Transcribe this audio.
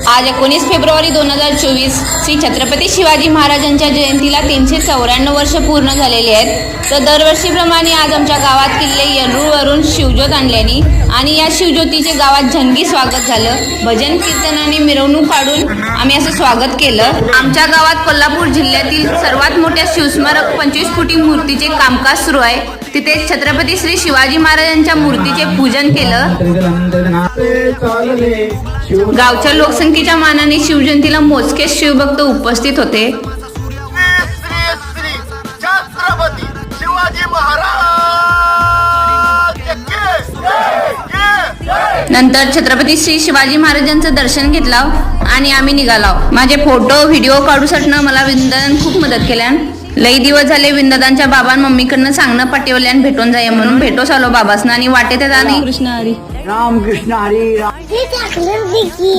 आज 19 फेब्रुवारी 2024 श्री छत्रपती शिवाजी महाराजांच्या जयंतीला 394 वर्ष पूर्ण झालेली आहेत। तर दरवर्षीप्रमाणे आज आमच्या गावात किल्ले येरूळवरून शिवज्योत आणल्याने आणि या शिवज्योतीचे गावात झंगी स्वागत झालं। भजन कीर्तनाने मिरवणूक काढून आम्ही असं स्वागत केलं। आमच्या गावात कोल्हापूर जिल्ह्यातील सर्वात मोठ्या शिवस्मारक 25 फुटी मूर्तीचे कामकाज सुरू आहे। तिथे छत्रपती श्री शिवाजी महाराजांच्या मूर्तीचे पूजन केलं। गावच्या लोकसंख्येच्या मानाने शिवजयंतीला मोजके शिवभक्त उपस्थित होते। नंतर छत्रपती श्री शिवाजी महाराजांचं दर्शन घेतलं आणि आम्ही निघालो। माझे फोटो व्हिडिओ काढूसाठी मला विंदान खूप मदत केल्यान। लई दिवस झाले विंदादांच्या बाबां मम्मीकडनं सांगणं पाठवल्यान भेटून जाय म्हणून भेटोस आलो बाबासना आणि वाटेत आणि कृष्ण हरी राम कृष्ण हरी राम।